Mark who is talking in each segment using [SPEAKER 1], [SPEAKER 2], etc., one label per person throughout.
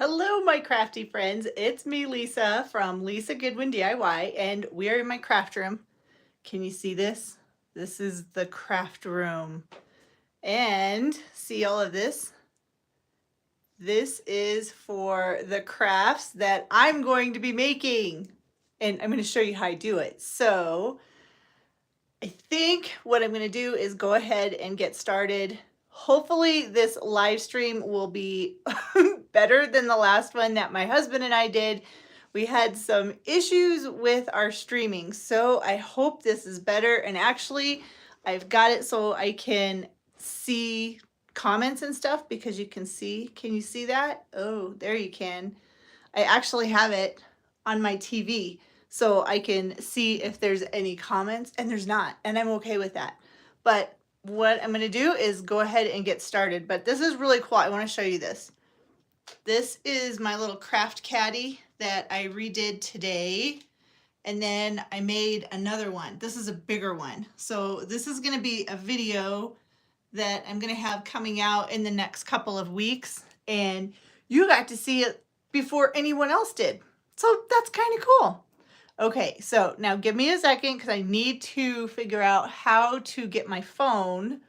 [SPEAKER 1] Hello, my crafty friends. It's me, Lisa, from Lisa Goodwin DIY, and we are in my craft room. Can you see this? This is the craft room. And see all of this? This is for the crafts that I'm going to be making. And I'm going to show you how I do it. So I think what I'm going to do is go ahead and get started. Hopefully this live stream will be better than the last one that my husband and I did. We had some issues with our streaming, so I hope this is better. And actually, I've got it so I can see comments and stuff because you can see. Can you see that? Oh, there you can. I actually have it on my TV so I can see if there's any comments, and there's not, and I'm okay with that. But what I'm going to do is go ahead and get started. But this is really cool. I want to show you this. This is my little craft caddy that I redid today. And then I made another one. This is a bigger one. So this is going to be a video that I'm going to have coming out in the next couple of weeks. And you got to see it before anyone else did. So that's kind of cool. Okay, so now give me a second because I need to figure out how to get my phone,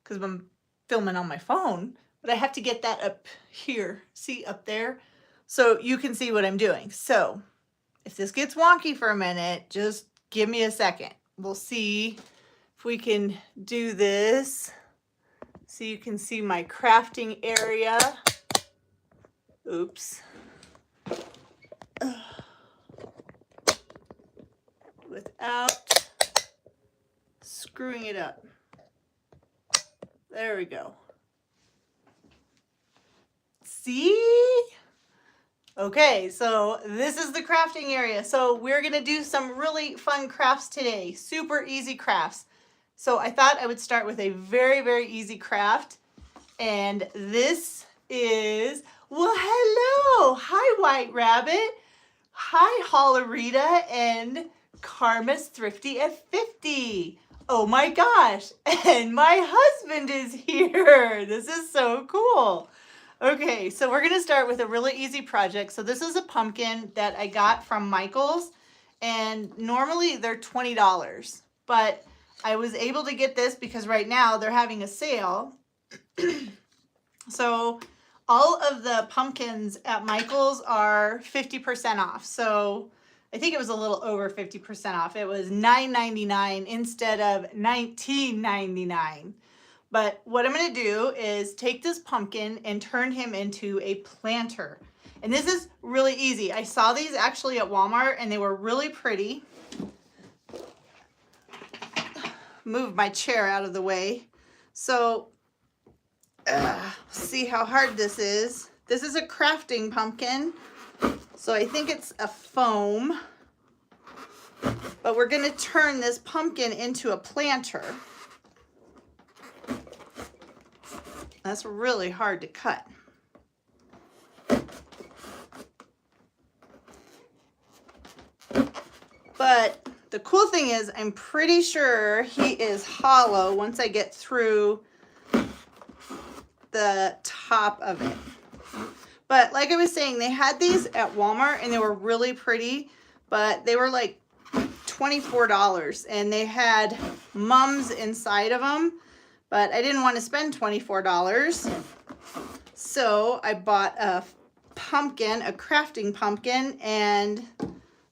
[SPEAKER 1] because I'm filming on my phone, but I have to get that up here, see up there, so you can see what I'm doing. So if this gets wonky for a minute, just give me a second. We'll see if we can do this so you can see my crafting area. Oops. Without screwing it up. There we go. See? Okay, so this is the crafting area. So we're gonna do some really fun crafts today. Super easy crafts. So I thought I would start with a very, very easy craft. And this is, well, hello. Hi, White Rabbit. Hi, Hollerita and Karma's Thrifty at 50. Oh my gosh, and my husband is here. This is so cool. Okay, so we're gonna start with a really easy project. So this is a pumpkin that I got from Michael's, and normally they're $20, but I was able to get this because right now they're having a sale. So all of the pumpkins at Michael's are 50% off. So I think it was a little over 50% off. It was $9.99 instead of $19.99. But what I'm going to do is take this pumpkin and turn him into a planter. And this is really easy. I saw these actually at Walmart and they were really pretty. Move my chair out of the way. So see how hard this is. This is a crafting pumpkin. So I think it's a foam, but we're going to turn this pumpkin into a planter. That's really hard to cut. But the cool thing is I'm pretty sure he is hollow once I get through the top of it. But like I was saying, they had these at Walmart and they were really pretty, but they were like $24 and they had mums inside of them, but I didn't want to spend $24. So I bought a pumpkin, a crafting pumpkin, and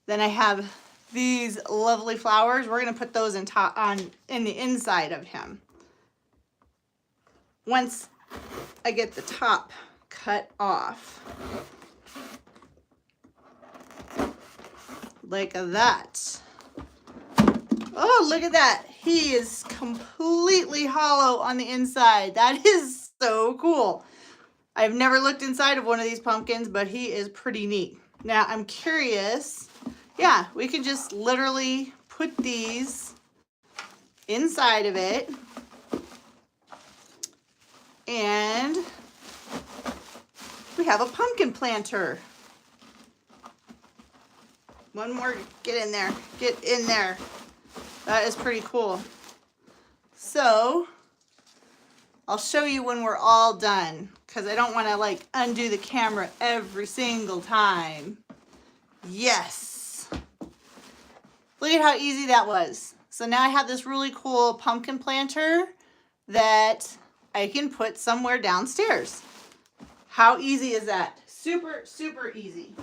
[SPEAKER 1] then I have these lovely flowers. We're going to put those in the inside of him. Once I get the top cut off like that. Oh, look at that. He is completely hollow on the inside. That is so cool. I've never looked inside of one of these pumpkins, but he is pretty neat. Now I'm curious. Yeah, we can just literally put these inside of it and we have a pumpkin planter. One more, get in there, get in there. That is pretty cool. So I'll show you when we're all done. because I don't want to like undo the camera every single time. Yes. Look at how easy that was. So now I have this really cool pumpkin planter that I can put somewhere downstairs. How easy is that? Super, super easy.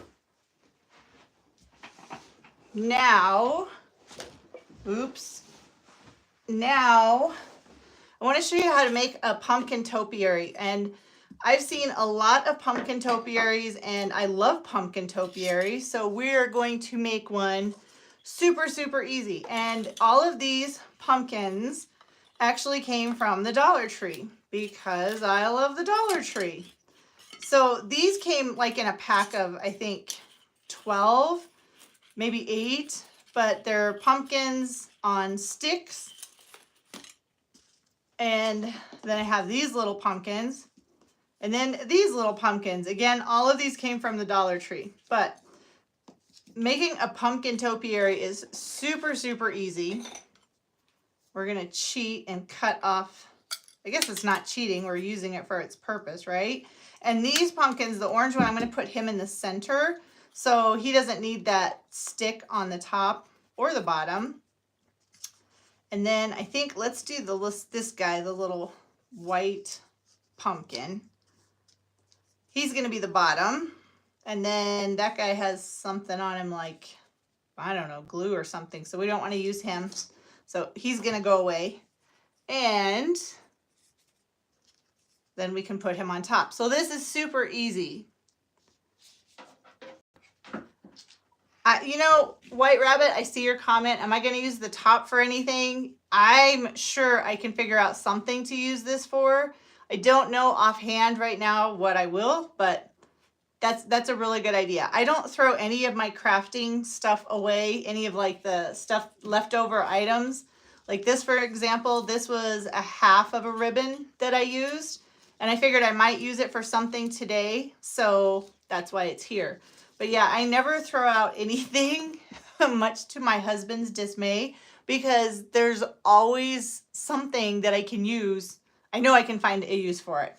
[SPEAKER 1] Now, oops. Now, I want to show you how to make a pumpkin topiary. And I've seen a lot of pumpkin topiaries and I love pumpkin topiaries. So we're going to make one super, super easy. And all of these pumpkins actually came from the Dollar Tree because I love the Dollar Tree. So these came like in a pack of, I think, 12, maybe 8, but they're pumpkins on sticks. And then I have these little pumpkins. And then these little pumpkins. Again, all of these came from the Dollar Tree. But making a pumpkin topiary is super, super easy. We're going to cheat and cut off. I guess it's not cheating. We're using it for its purpose, right? And these pumpkins, the orange one, I'm going to put him in the center. So he doesn't need that stick on the top or the bottom. And then I think let's do this guy, the little white pumpkin. He's going to be the bottom. And then that guy has something on him like, I don't know, glue or something. So we don't want to use him. So he's going to go away. And then we can put him on top. So this is super easy. You know, White Rabbit, I see your comment. Am I going to use the top for anything? I'm sure I can figure out something to use this for. I don't know offhand right now what I will, but that's a really good idea. I don't throw any of my crafting stuff away, any of like the stuff leftover items. Like this, for example, this was a half of a ribbon that I used, and I figured I might use it for something today, so that's why it's here. But yeah, I never throw out anything, much to my husband's dismay, because there's always something that I can use. I know I can find a use for it.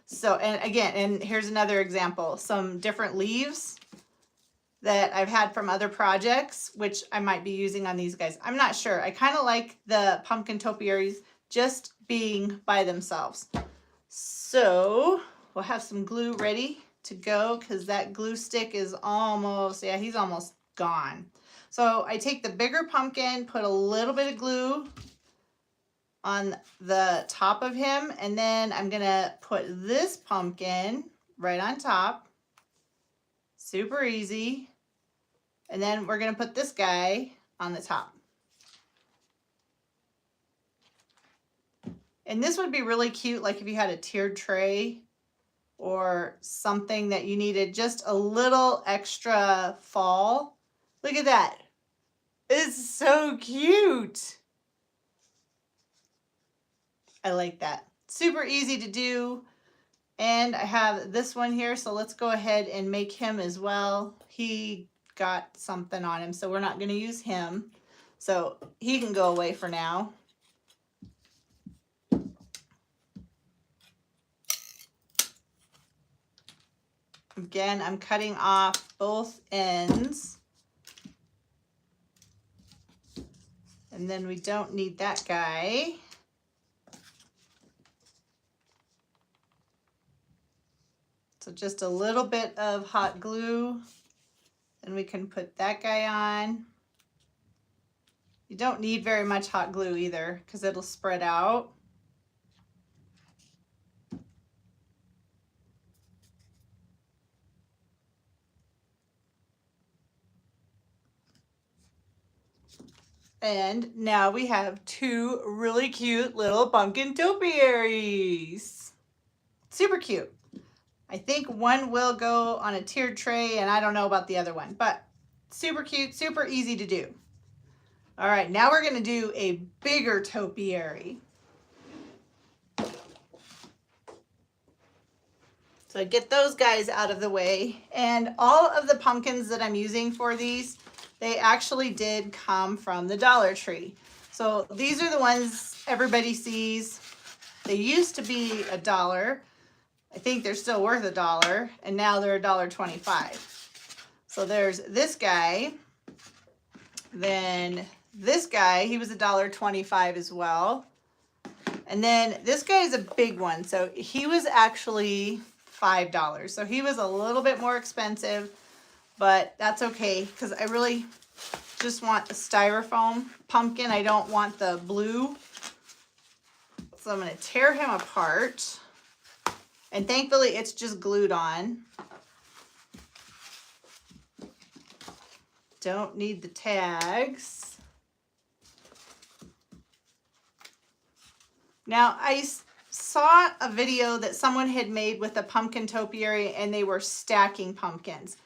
[SPEAKER 1] So, and again, and here's another example, some different leaves that I've had from other projects, which I might be using on these guys. I'm not sure. I kind of like the pumpkin topiaries just being by themselves. So we'll have some glue ready to go because that glue stick is almost, yeah, he's almost gone. So I take the bigger pumpkin, put a little bit of glue on the top of him, and then I'm gonna put this pumpkin right on top. Super easy. And then we're gonna put this guy on the top. And this would be really cute, like if you had a tiered tray or something that you needed just a little extra fall. Look at that. It's so cute. I like that. Super easy to do. And I have this one here, so let's go ahead and make him as well. He got something on him, so we're not going to use him. So he can go away for now. Again, I'm cutting off both ends. And then we don't need that guy. So just a little bit of hot glue, and we can put that guy on. You don't need very much hot glue either because it'll spread out. And now we have two really cute little pumpkin topiaries. Super cute. I think one will go on a tiered tray, and I don't know about the other one, but super cute, super easy to do. All right, now we're going to do a bigger topiary. So I get those guys out of the way, and all of the pumpkins that I'm using for these, they actually did come from the Dollar Tree. So these are the ones everybody sees. They used to be $1. I think they're still worth $1, and now they're $1.25. So there's this guy. Then this guy, he was $1.25 as well. And then this guy is a big one. So he was actually $5. So he was a little bit more expensive, but that's okay because I really just want the styrofoam pumpkin. I don't want the blue. So I'm going to tear him apart. And thankfully it's just glued on. Don't need the tags. Now I saw a video that someone had made with a pumpkin topiary and they were stacking pumpkins.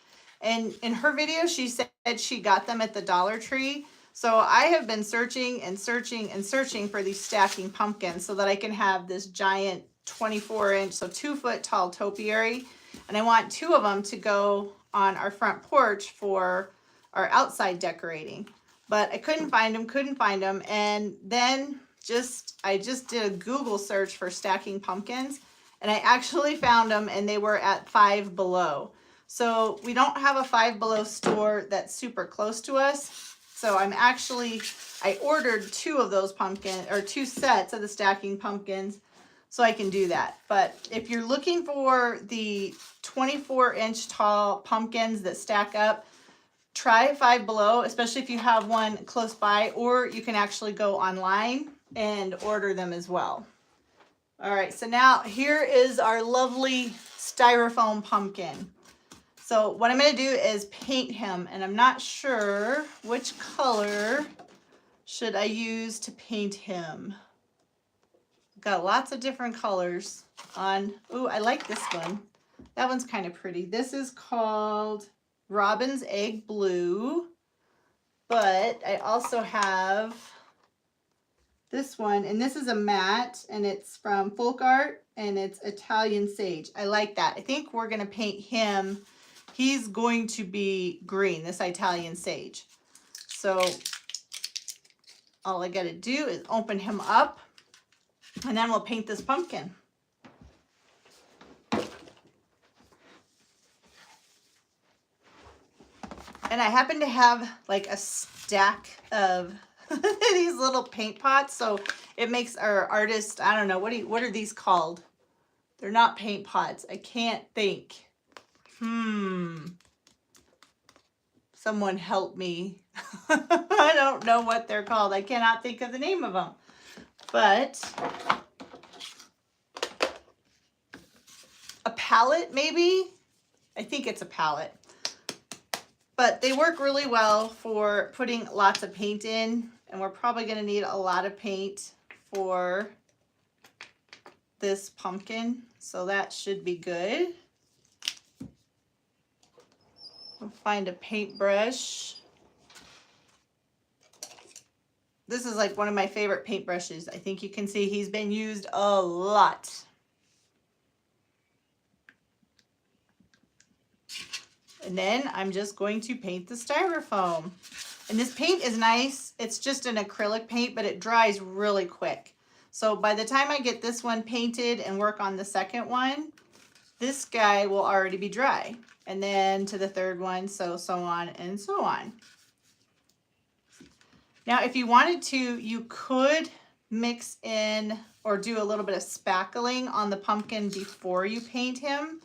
[SPEAKER 1] And in her video, she said she got them at the Dollar Tree. So I have been searching and searching and searching for these stacking pumpkins so that I can have this giant 24-inch, so 2-foot tall topiary. And I want 2 of them to go on our front porch for our outside decorating. But I couldn't find them, And then I just did a Google search for stacking pumpkins, and I actually found them, and they were at Five Below. So we don't have a Five Below store that's super close to us. So I ordered 2 of those 2 sets of the stacking pumpkins so I can do that. But if you're looking for the 24-inch tall pumpkins that stack up, try Five Below, especially if you have one close by, or you can actually go online and order them as well. All right, so now here is our lovely styrofoam pumpkin. So what I'm going to do is paint him, and I'm not sure which color should I use to paint him. Got lots of different colors on. Ooh, I like this one. That one's kind of pretty. This is called Robin's Egg Blue, but I also have this one, and this is a matte, and it's from Folk Art, and it's Italian Sage. I like that. I think we're going to paint him. He's going to be green, this Italian Sage. So all I got to do is open him up, and then we'll paint this pumpkin. And I happen to have like a stack of these little paint pots, so it makes our artist, I don't know, what are these called? They're not paint pots. I can't think. Someone help me. I don't know what they're called. I cannot think of the name of them. But a palette, maybe? I think it's a palette. But they work really well for putting lots of paint in, and we're probably going to need a lot of paint for this pumpkin, so that should be good. We'll find a paintbrush. This is like one of my favorite paintbrushes. I think you can see he's been used a lot. And then I'm just going to paint the styrofoam. And this paint is nice. It's just an acrylic paint, but it dries really quick. So by the time I get this one painted and work on the second one, this guy will already be dry. And then to the third one, so on and so on. Now, if you wanted to, you could mix in or do a little bit of spackling on the pumpkin before you paint him.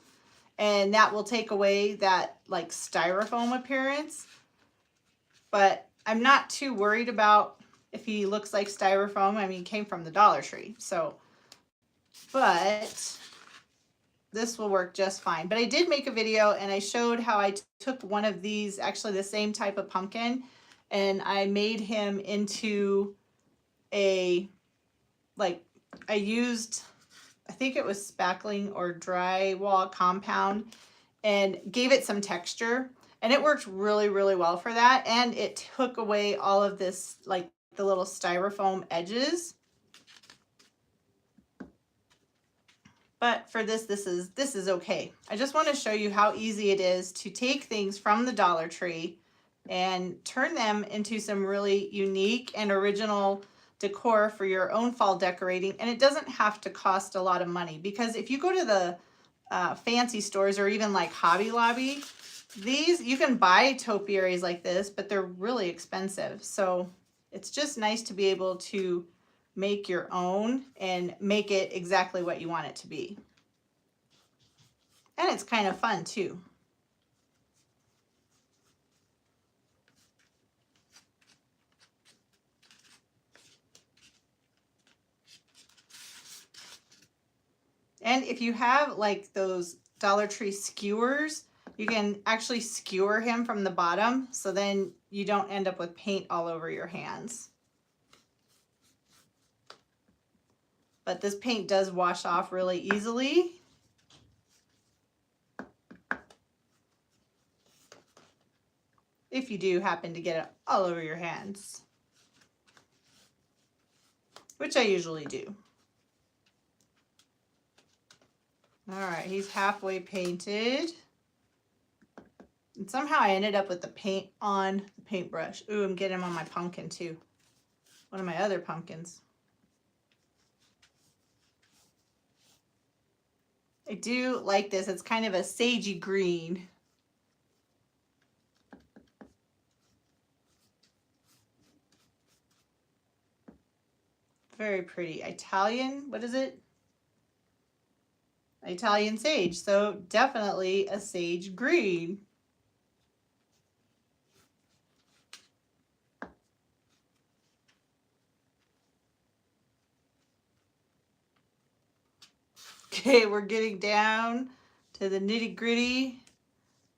[SPEAKER 1] And that will take away that like styrofoam appearance. But I'm not too worried about if he looks like styrofoam. I mean, he came from the Dollar Tree. So, but this will work just fine. But I did make a video and I showed how I took one of these, actually the same type of pumpkin, and I made him into a, like, I used, I think it was spackling or drywall compound, and gave it some texture, and it worked really, really well for that. And it took away all of this, like the little styrofoam edges. But for this is okay. I just want to show you how easy it is to take things from the Dollar Tree and turn them into some really unique and original decor for your own fall decorating. And it doesn't have to cost a lot of money, because if you go to fancy stores or even like Hobby Lobby. These, you can buy topiaries like this, but they're really expensive. So it's just nice to be able to make your own and make it exactly what you want it to be. And it's kind of fun too. And if you have like those Dollar Tree skewers, you can actually skewer him from the bottom, so then you don't end up with paint all over your hands. But this paint does wash off really easily. If you do happen to get it all over your hands, which I usually do. All right, he's halfway painted. And somehow I ended up with the paint on the paintbrush. Ooh, I'm getting him on my pumpkin too. One of my other pumpkins. I do like this. It's kind of a sagey green. Very pretty. Italian, what is it? Italian sage. So definitely a sage green. Okay, we're getting down to the nitty gritty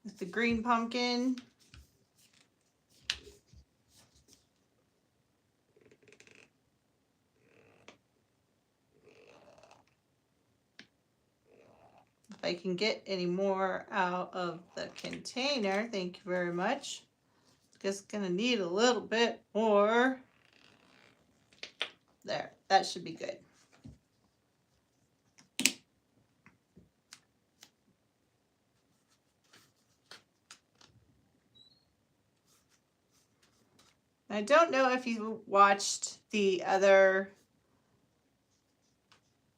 [SPEAKER 1] with the green pumpkin. If I can get any more out of the container, thank you very much. Just gonna need a little bit more. There, that should be good. I don't know if you watched the other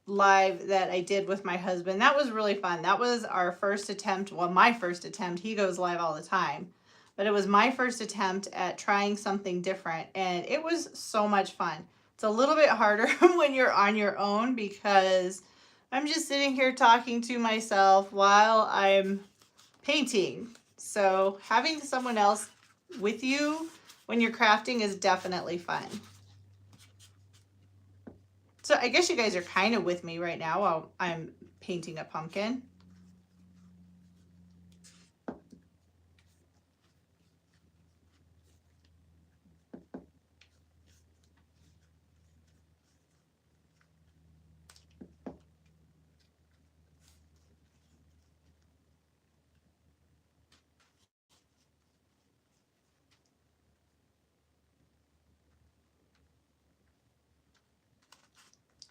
[SPEAKER 1] live that I did with my husband. That was really fun. That was our first attempt. Well, my first attempt. He goes live all the time. But it was my first attempt at trying something different. And it was so much fun. It's a little bit harder when you're on your own because I'm just sitting here talking to myself while I'm painting. So having someone else with you when you're crafting is definitely fun. So I guess you guys are kind of with me right now while I'm painting a pumpkin.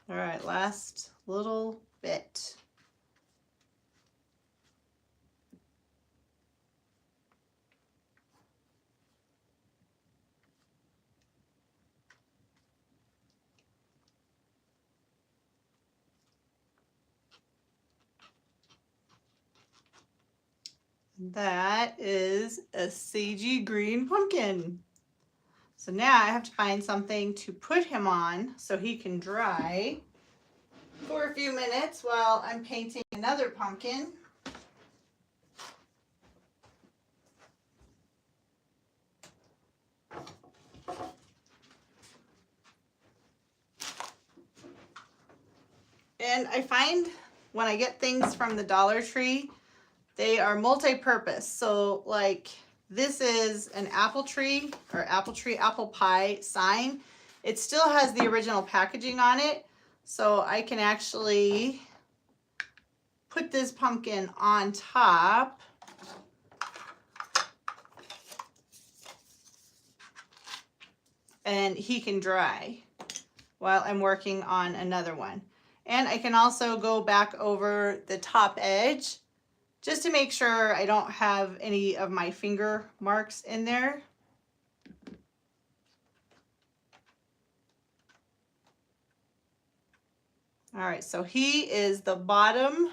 [SPEAKER 1] All right, last little bit. That is a sagey green pumpkin. So now I have to find something to put him on so he can dry for a few minutes while I'm painting another pumpkin. And I find when I get things from the Dollar Tree, they are multi-purpose. So like this is an apple tree or apple pie sign. It still has the original packaging on it. So I can actually put this pumpkin on top. And he can dry while I'm working on another one. And I can also go back over the top edge just to make sure I don't have any of my finger marks in there. All right, so he is the bottom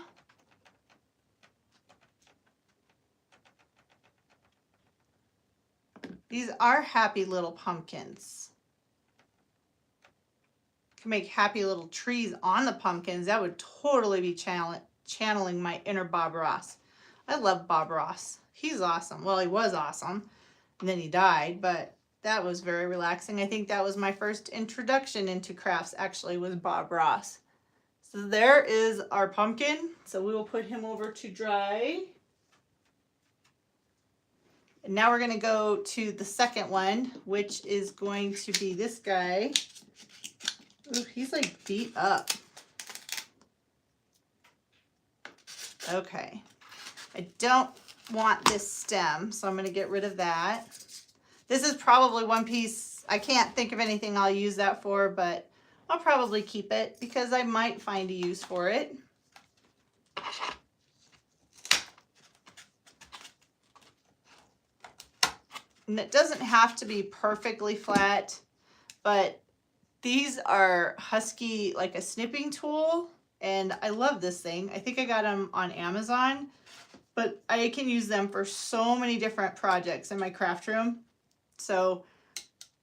[SPEAKER 1] These are happy little pumpkins. You can make happy little trees on the pumpkins. That would totally be channeling my inner Bob Ross. I love Bob Ross. He's awesome. Well, he was awesome, and then he died, but that was very relaxing. I think that was my first introduction into crafts, actually, was Bob Ross. So there is our pumpkin. So we will put him over to dry. And now we're going to go to the second one, which is going to be this guy. Ooh, he's like beat up. Okay. I don't want this stem, so I'm going to get rid of that. This is probably one piece. I can't think of anything I'll use that for, but I'll probably keep it because I might find a use for it. And it doesn't have to be perfectly flat, but these are Husky, like a snipping tool, and I love this thing. I think I got them on Amazon, but I can use them for so many different projects in my craft room. So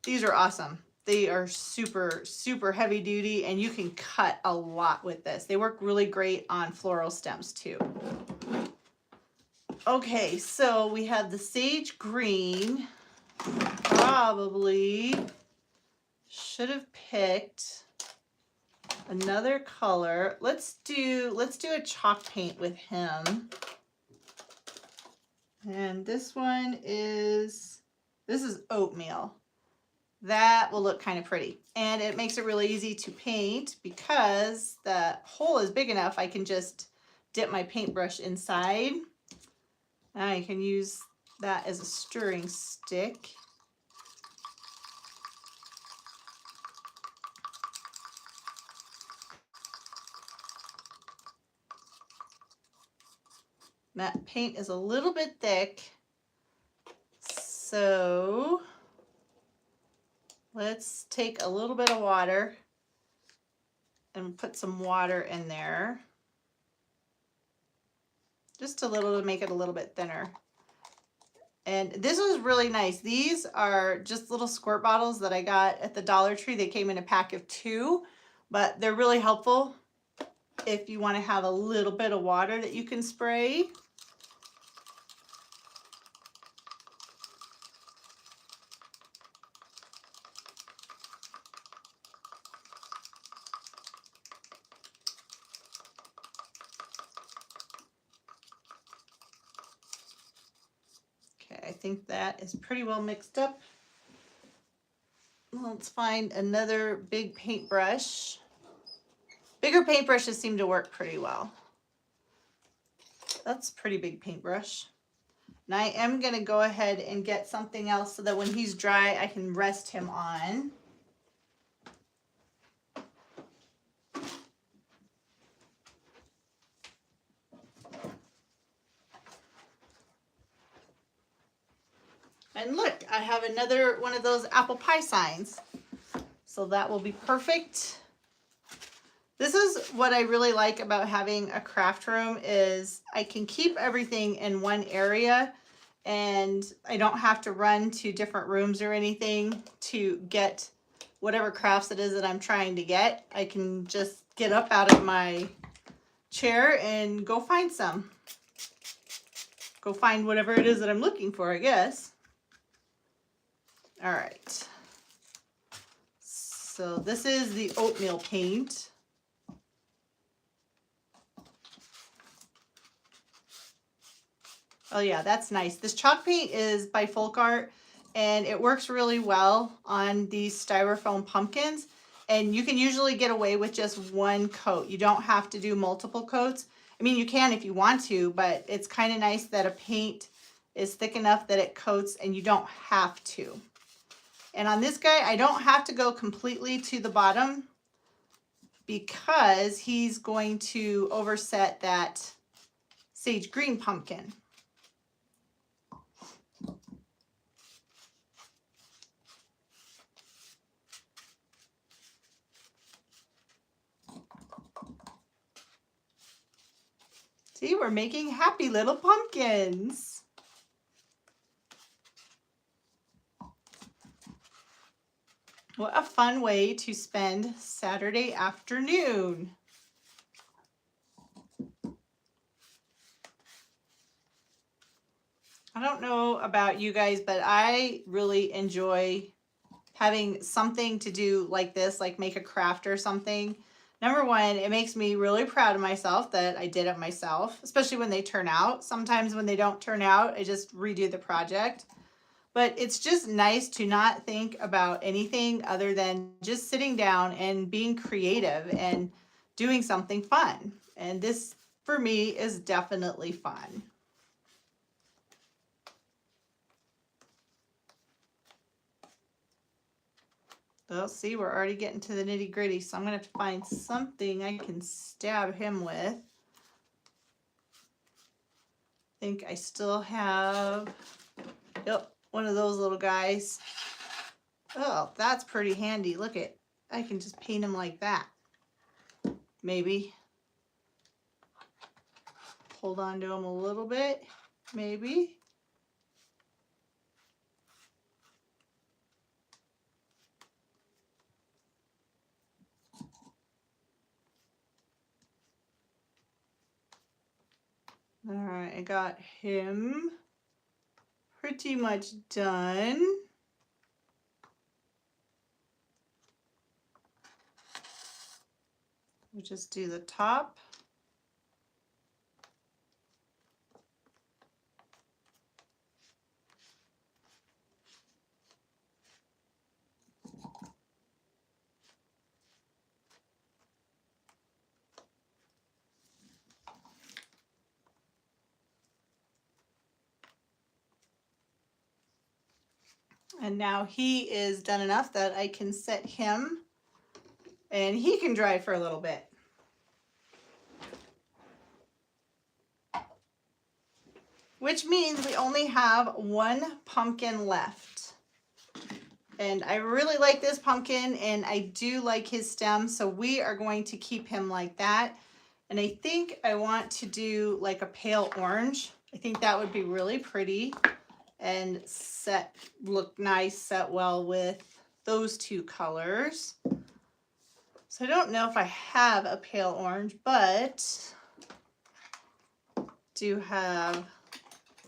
[SPEAKER 1] these are awesome. They are super, super heavy duty, and you can cut a lot with this. They work really great on floral stems too. Okay, so we have the sage green. Probably should have picked another color. Let's do a chalk paint with him. And this is oatmeal. That will look kind of pretty. And it makes it really easy to paint because the hole is big enough. I can just dip my paintbrush inside. And I can use that as a stirring stick. That paint is a little bit thick, so let's take a little bit of water and put some water in there. Just a little to make it a little bit thinner. And this was really nice. These are just little squirt bottles that I got at the Dollar Tree. They came in a pack of 2, but they're really helpful if you want to have a little bit of water that you can spray. I think that is pretty well mixed up. Let's find another big paintbrush. Bigger paintbrushes seem to work pretty well. That's a pretty big paintbrush. And I am going to go ahead and get something else so that when he's dry, I can rest him on. And look, I have another one of those apple pie signs. So that will be perfect. This is what I really like about having a craft room is I can keep everything in one area and I don't have to run to different rooms or anything to get whatever crafts it is that I'm trying to get. I can just get up out of my chair and go find some. Go find whatever it is that I'm looking for, I guess. All right. So this is the oatmeal paint. Oh yeah, that's nice. This chalk paint is by Folk Art and it works really well on these styrofoam pumpkins. And you can usually get away with just one coat. You don't have to do multiple coats. I mean, you can if you want to, but it's kind of nice that a paint is thick enough that it coats and you don't have to. And on this guy, I don't have to go completely to the bottom because he's going to overset that sage green pumpkin. See, we're making happy little pumpkins. What a fun way to spend Saturday afternoon. I don't know about you guys, but I really enjoy having something to do like this, like make a craft or something. Number one, it makes me really proud of myself that I did it myself, especially when they turn out. Sometimes when they don't turn out, I just redo the project. But it's just nice to not think about anything other than just sitting down and being creative and doing something fun. And this, for me, is definitely fun. Well, see, we're already getting to the nitty gritty, so I'm going to have to find something I can stab him with. I think I still have, yep, one of those little guys. Oh, that's pretty handy. Look at, I can just paint him like that. Maybe. Hold on to him a little bit, maybe. All right, I got him pretty much done. We'll just do the top. And now he is done enough that I can set him and he can dry for a little bit. Which means we only have one pumpkin left. And I really like this pumpkin and I do like his stem, so we are going to keep him like that. And I think I want to do like a pale orange. I think that would be really pretty and look nice, set well with those two colors. So I don't know if I have a pale orange, but do have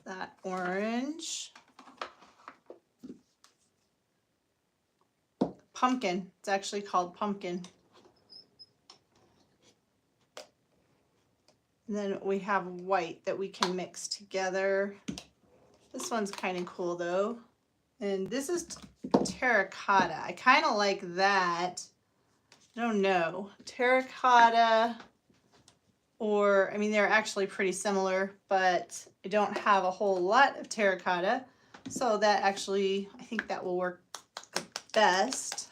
[SPEAKER 1] that orange. Pumpkin, it's actually called pumpkin. And then we have white that we can mix together. This one's kind of cool though. And this is terracotta. I kind of like that. I don't know. Terracotta, or, I mean, they're actually pretty similar, but I don't have a whole lot of terracotta. So that actually, I think that will work the best.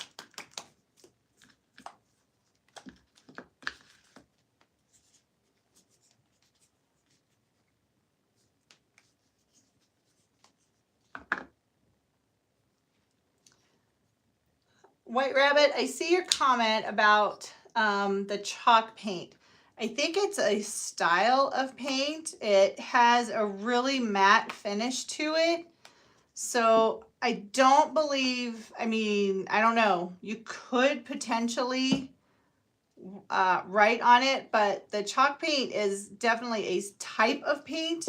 [SPEAKER 1] White Rabbit, I see your comment about the chalk paint. I think it's a style of paint. It has a really matte finish to it. So I don't believe, I mean, I don't know. You could potentially write on it, but the chalk paint is definitely a type of paint.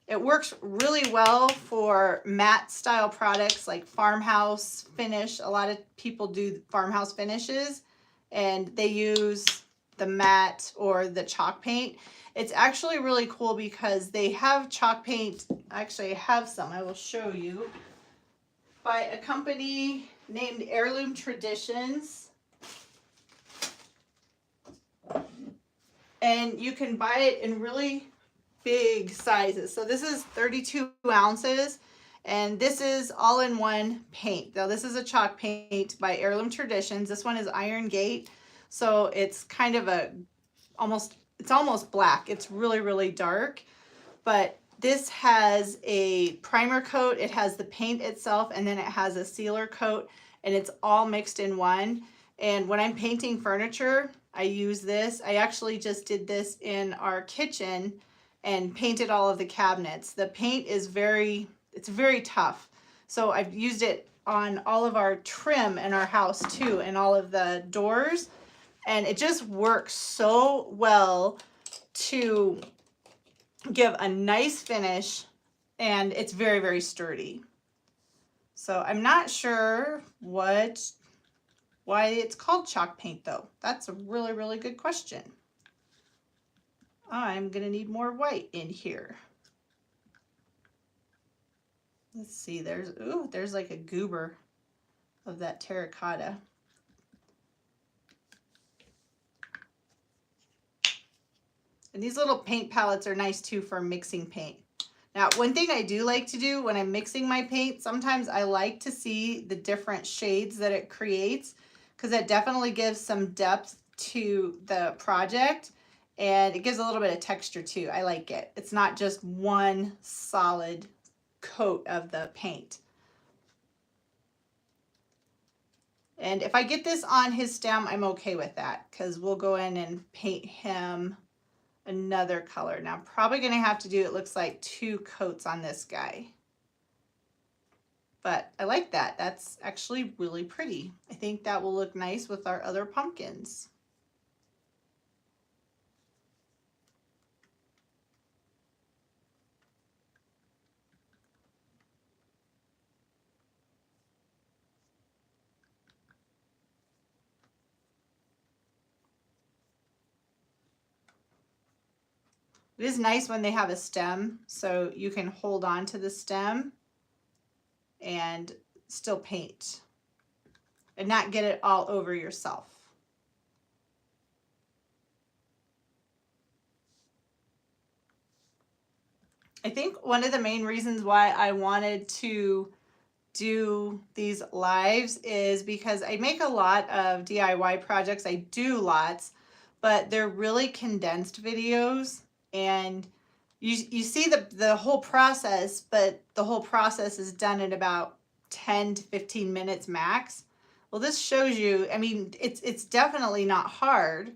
[SPEAKER 1] It works really well for matte style products like farmhouse finish. A lot of people do farmhouse finishes and they use the matte or the chalk paint. It's actually really cool because they have chalk paint. Actually, I have some. I will show you. By a company named Heirloom Traditions. And you can buy it in really big sizes. So this is 32 ounces and this is all-in-one paint. Now this is a chalk paint by Heirloom Traditions. This one is Iron Gate. So it's kind of it's almost black. It's really, really dark. But this has a primer coat. It has the paint itself and then it has a sealer coat and it's all mixed in one. And when I'm painting furniture, I use this. I actually just did this in our kitchen and painted all of the cabinets. The paint is very tough. So I've used it on all of our trim in our house too, and all of the doors. And it just works so well to give a nice finish, and it's very, very sturdy. So I'm not sure why it's called chalk paint though. That's a really, really good question. I'm gonna need more white in here. Let's see, there's like a goober of that terracotta. And these little paint palettes are nice too for mixing paint. Now, one thing I do like to do when I'm mixing my paint, sometimes I like to see the different shades that it creates, because that definitely gives some depth to the project, and it gives a little bit of texture too. I like it. It's not just one solid coat of the paint. And if I get this on his stem, I'm okay with that, because we'll go in and paint him another color. Now, I'm probably going to have to do, it looks like 2 coats on this guy. But I like that. That's actually really pretty. I think that will look nice with our other pumpkins. It is nice when they have a stem, so you can hold on to the stem and still paint and not get it all over yourself. I think one of the main reasons why I wanted to do these lives is because I make a lot of DIY projects. I do lots, but they're really condensed videos, and you see the whole process, but the whole process is done in about 10 to 15 minutes max. Well, this shows you, I mean, it's definitely not hard.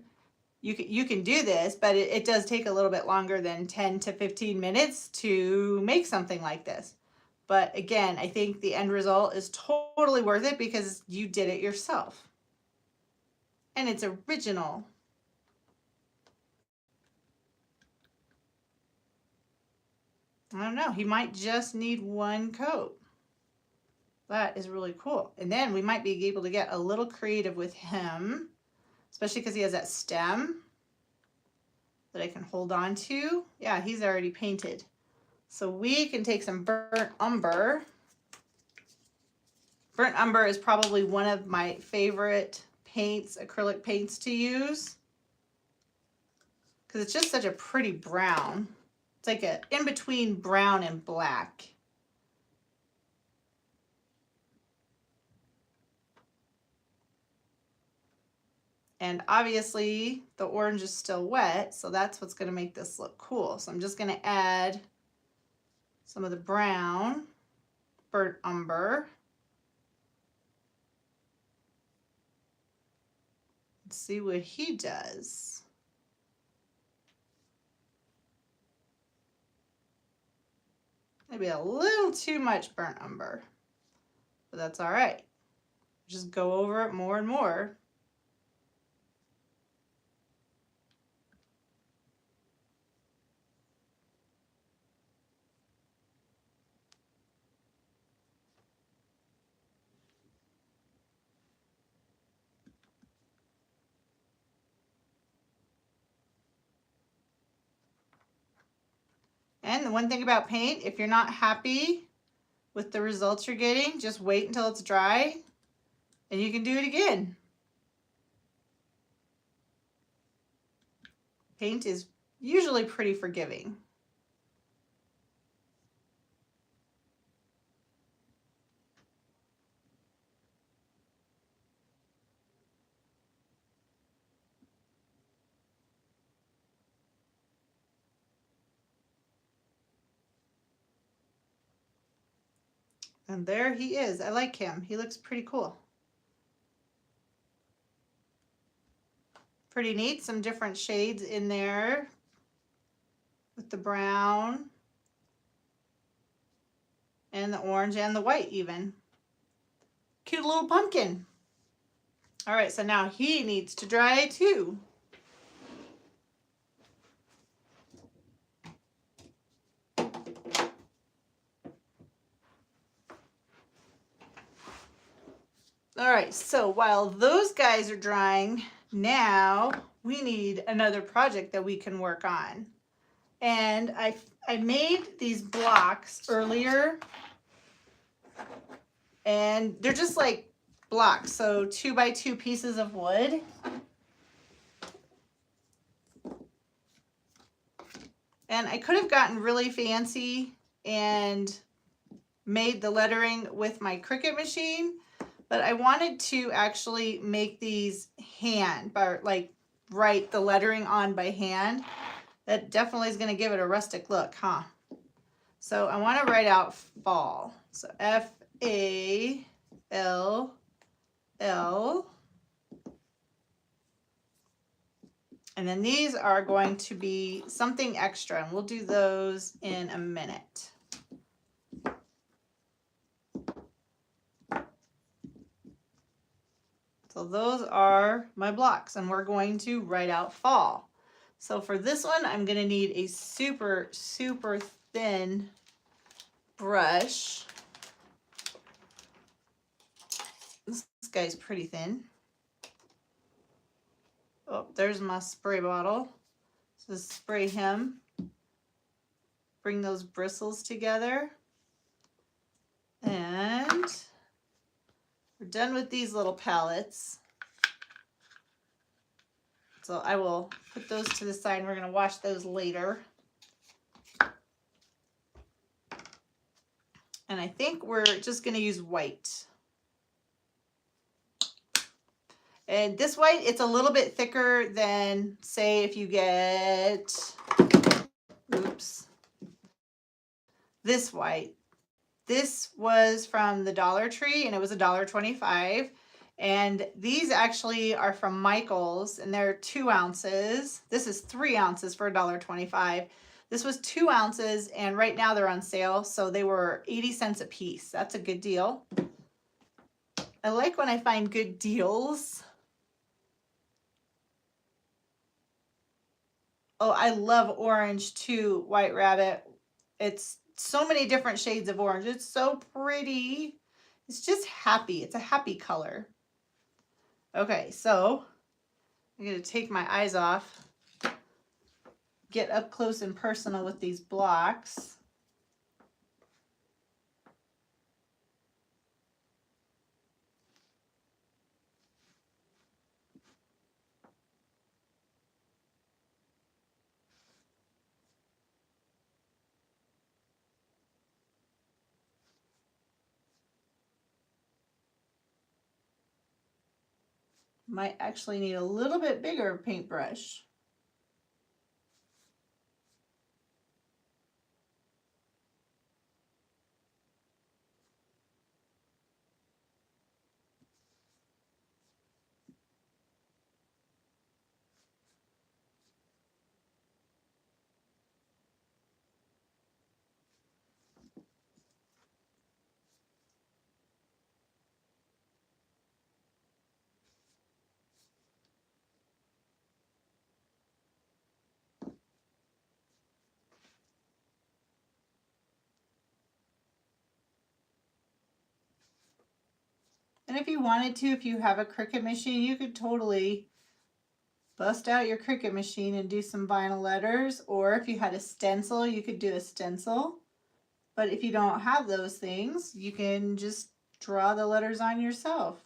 [SPEAKER 1] You can do this, but it does take a little bit longer than 10 to 15 minutes to make something like this. But again, I think the end result is totally worth it because you did it yourself. And it's original. I don't know, he might just need 1 coat. That is really cool. And then we might be able to get a little creative with him, especially because he has that stem that I can hold on to. Yeah, he's already painted. So we can take some burnt umber. Burnt umber is probably one of my favorite paints, acrylic paints to use, because it's just such a pretty brown. It's like a in between brown and black. And obviously the orange is still wet, so that's what's going to make this look cool. So I'm just going to add some of the brown burnt umber. Let's see what he does. Maybe a little too much burnt umber, but that's all right. Just go over it more and more. And the one thing about paint, if you're not happy with the results you're getting, just wait until it's dry and you can do it again. Paint is usually pretty forgiving. And there he is. I like him. He looks pretty cool. Pretty neat. Some different shades in there with the brown and the orange and the white even. Cute little pumpkin. All right, so now he needs to dry too. All right, so while those guys are drying, now we need another project that we can work on. And I made these blocks earlier, and they're just like blocks, so 2 by 2 pieces of wood. And I could have gotten really fancy and made the lettering with my Cricut machine, but I wanted to actually make these hand, by like write the lettering on by hand. That definitely is going to give it a rustic look, huh? So I want to write out fall. So F-A-L-L. And then these are going to be something extra, and we'll do those in a minute. So those are my blocks, and we're going to write out fall. So for this one, I'm going to need a super, super thin brush. This guy's pretty thin. Oh, there's my spray bottle. So spray him. Bring those bristles together. And we're done with these little palettes. So I will put those to the side, and we're going to wash those later. And I think we're just going to use white. And this white, it's a little bit thicker than, say, if you get, oops, this white. This was from the Dollar Tree, and it was $1.25. And these actually are from Michael's, and they're 2 ounces. This is 3 ounces for $1.25. This was 2 ounces, and right now they're on sale, so they were 80 cents a piece. That's a good deal. I like when I find good deals. Oh, I love orange too, White Rabbit. It's so many different shades of orange. It's so pretty. It's just happy. It's a happy color. Okay, so I'm going to take my eyes off, get up close and personal with these blocks. Might actually need a little bit bigger paintbrush. And if you wanted to, if you have a Cricut machine, you could totally bust out your Cricut machine and do some vinyl letters. Or if you had a stencil, you could do a stencil. But if you don't have those things, you can just draw the letters on yourself.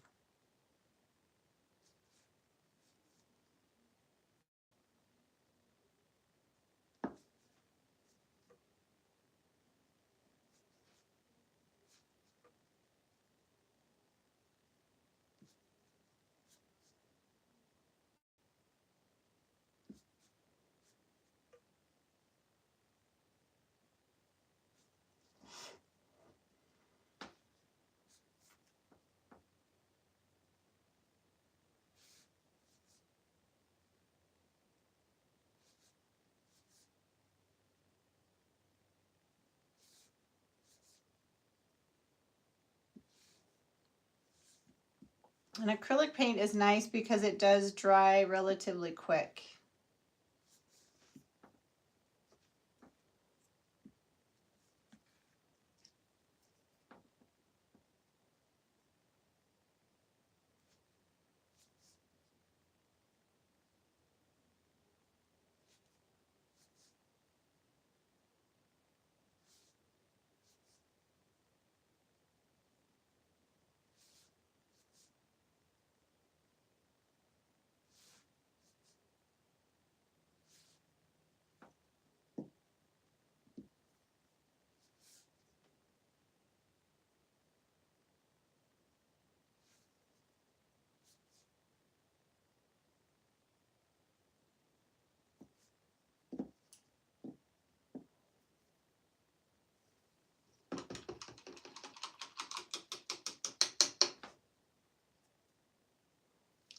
[SPEAKER 1] And acrylic paint is nice because it does dry relatively quick.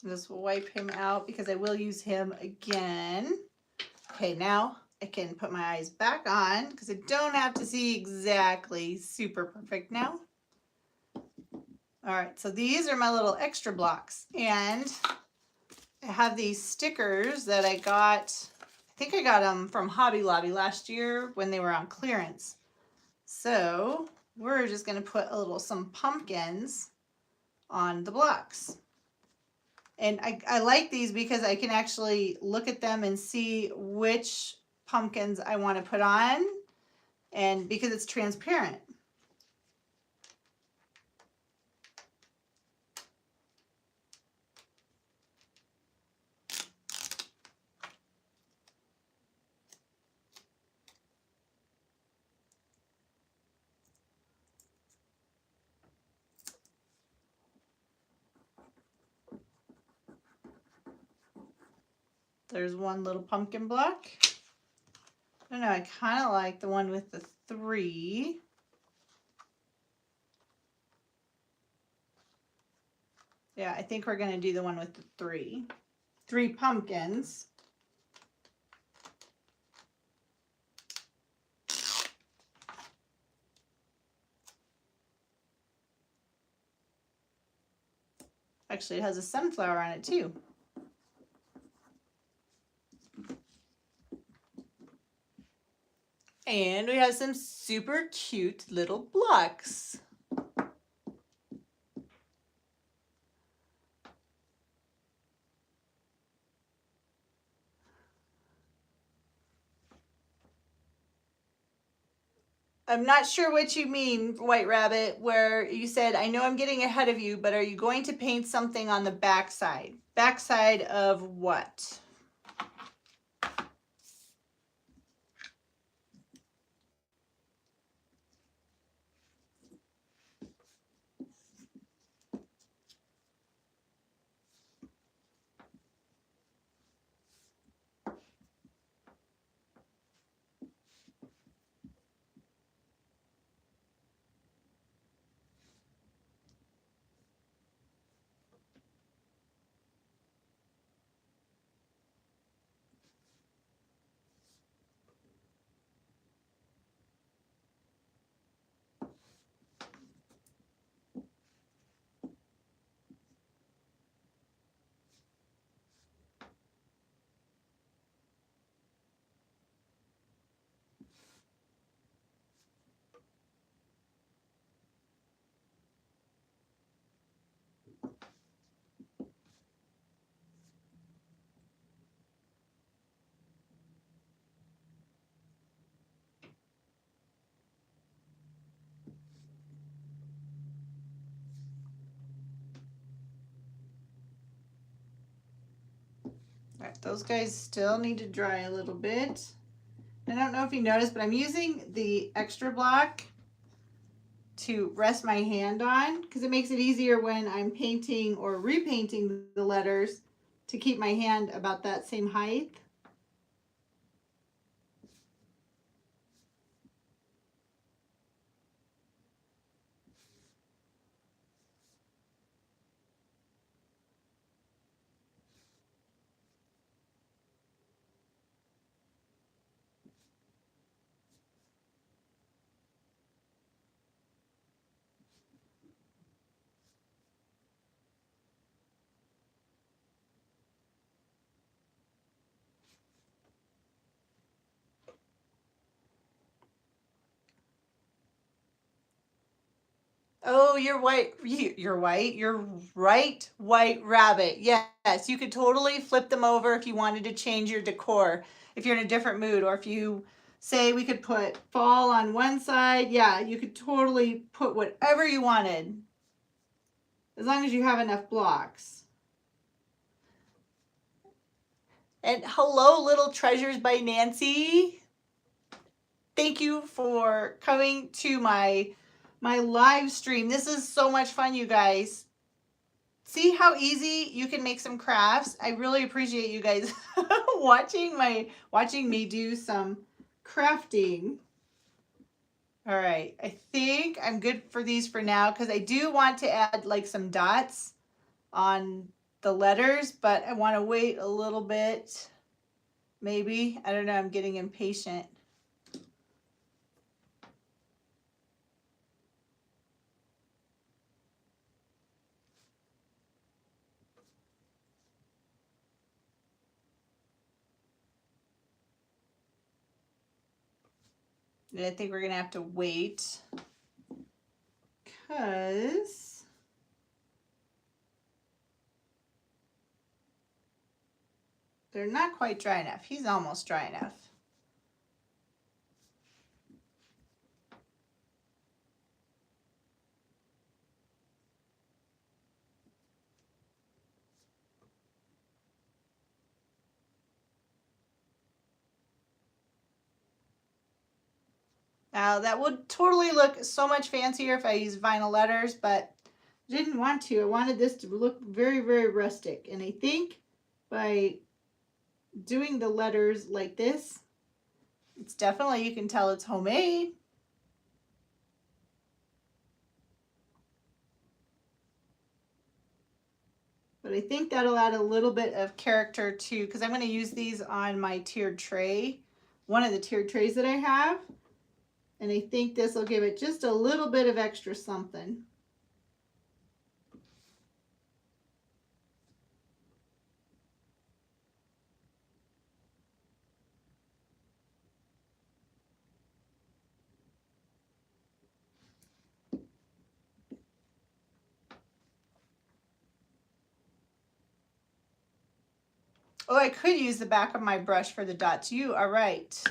[SPEAKER 1] Just wipe him out because I will use him again. Okay, now I can put my eyes back on because I don't have to see exactly super perfect now. All right, so these are my little extra blocks, and I have these stickers that I got, I think I got them from Hobby Lobby last year when they were on clearance. So we're just gonna put some pumpkins on the blocks. And I like these because I can actually look at them and see which pumpkins I want to put on, and because it's transparent. There's one little pumpkin block. I don't know, I kind of like the one with the 3. Yeah, I think we're going to do the one with the 3. 3 pumpkins. Actually, it has a sunflower on it too. And we have some super cute little blocks. I'm not sure what you mean, White Rabbit, where you said, I know I'm getting ahead of you, but are you going to paint something on the back side? Back side of what? All right, those guys still need to dry a little bit. I don't know if you noticed, but I'm using the extra block to rest my hand on because it makes it easier when I'm painting or repainting the letters to keep my hand about that same height. Oh, you're white. You're white. You're right, white rabbit. Yes, you could totally flip them over if you wanted to change your decor. If you're in a different mood, or if you say we could put fall on one side, yeah, you could totally put whatever you wanted as long as you have enough blocks. And hello, little treasures by Nancy. Thank you for coming to my live stream. This is so much fun, you guys. See how easy you can make some crafts. I really appreciate you guys watching me do some crafting. All right, I think I'm good for these for now because I do want to add like some dots on the letters, but I want to wait a little bit. Maybe, I don't know, I'm getting impatient. And I think we're gonna have to wait because they're not quite dry enough. He's almost dry enough. Now that would totally look so much fancier if I use vinyl letters, but I didn't want to. I wanted this to look very, very rustic. And I think by doing the letters like this, it's definitely, you can tell it's homemade. But I think that'll add a little bit of character too, because I'm going to use these on my tiered tray, one of the tiered trays that I have. And I think this will give it just a little bit of extra something. Oh, I could use the back of my brush for the dots. You are right.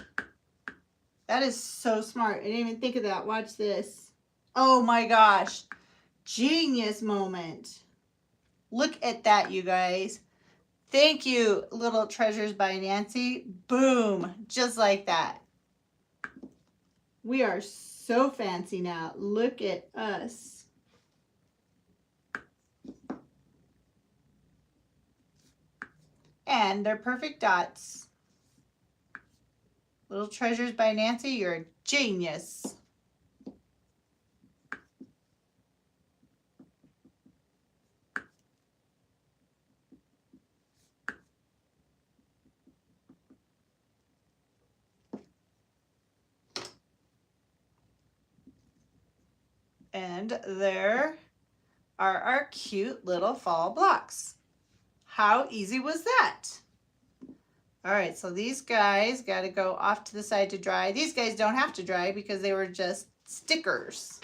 [SPEAKER 1] That is so smart. I didn't even think of that. Watch this. Oh my gosh. Genius moment. Look at that, you guys. Thank you, Little Treasures by Nancy. Boom. Just like that. We are so fancy now. Look at us. And they're perfect dots. Little Treasures by Nancy, you're a genius. And there are our cute little fall blocks. How easy was that? All right, so these guys got to go off to the side to dry. These guys don't have to dry because they were just stickers.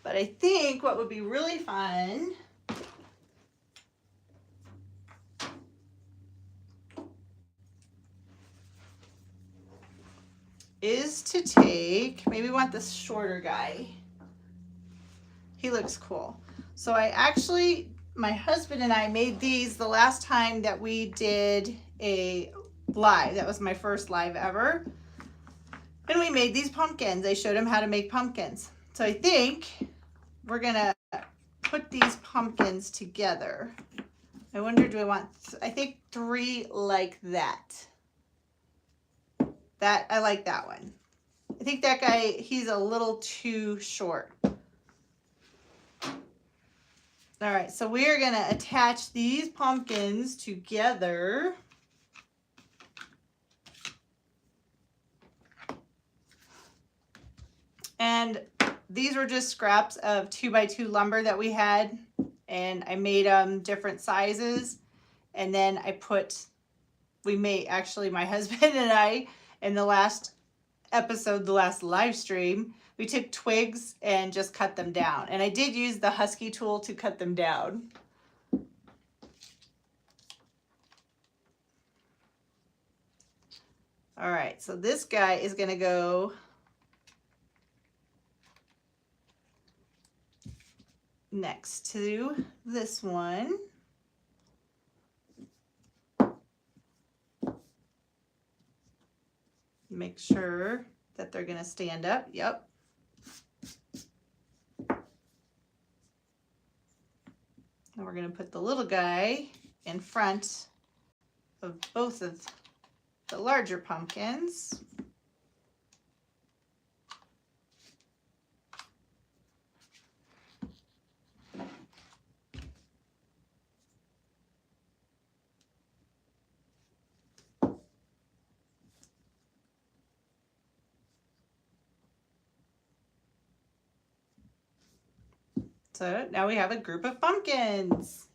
[SPEAKER 1] But I think what would be really fun is to take, maybe we want this shorter guy. He looks cool. So I actually, my husband and I made these the last time that we did a live. That was my first live ever. And we made these pumpkins. I showed him how to make pumpkins. So I think we're gonna put these pumpkins together. I wonder, do I want, I think 3 like that. That, I like that one. I think that guy, he's a little too short. All right, so we are gonna attach these pumpkins together. And these were just scraps of 2x2 lumber that we had, and I made them different sizes, and then I put we made, actually my husband and I, in the last episode, the last live stream, we took twigs and just cut them down. And I did use the Husky tool to cut them down. All right, so this guy is gonna go next to this one. Make sure that they're gonna stand up. Yep. And we're gonna put the little guy in front of both of the larger pumpkins. So now we have a group of pumpkins.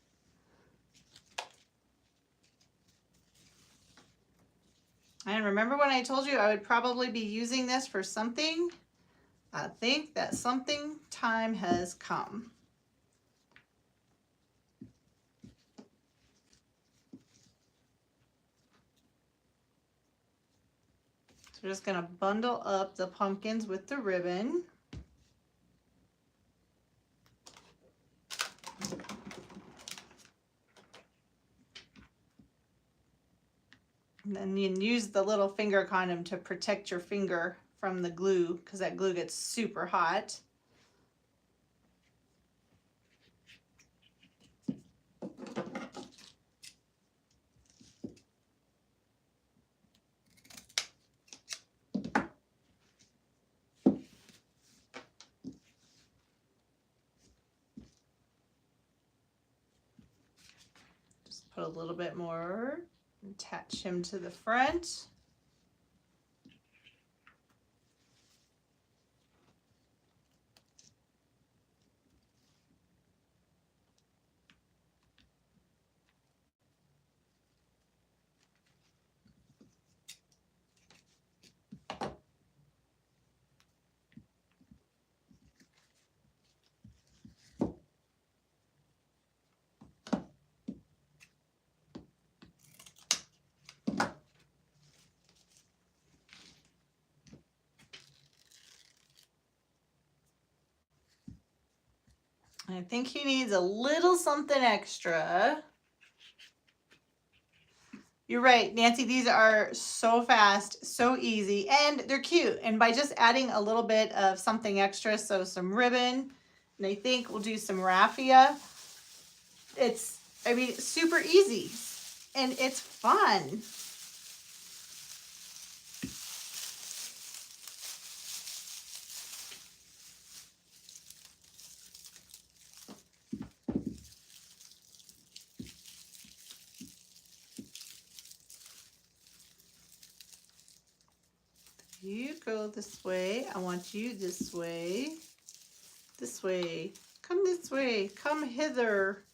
[SPEAKER 1] And remember when I told you I would probably be using this for something? I think that something time has come. So we're just going to bundle up the pumpkins with the ribbon. And then you can use the little finger condom to protect your finger from the glue, because that glue gets super hot. Just put a little bit more. Attach him to the front. I think he needs a little something extra. You're right, Nancy, these are so fast, so easy, and they're cute. And by just adding a little bit of something extra, so some ribbon, and I think we'll do some raffia. It's, I mean, super easy, and it's fun. You go this way. I want you this way. This way. Come this way. Come hither.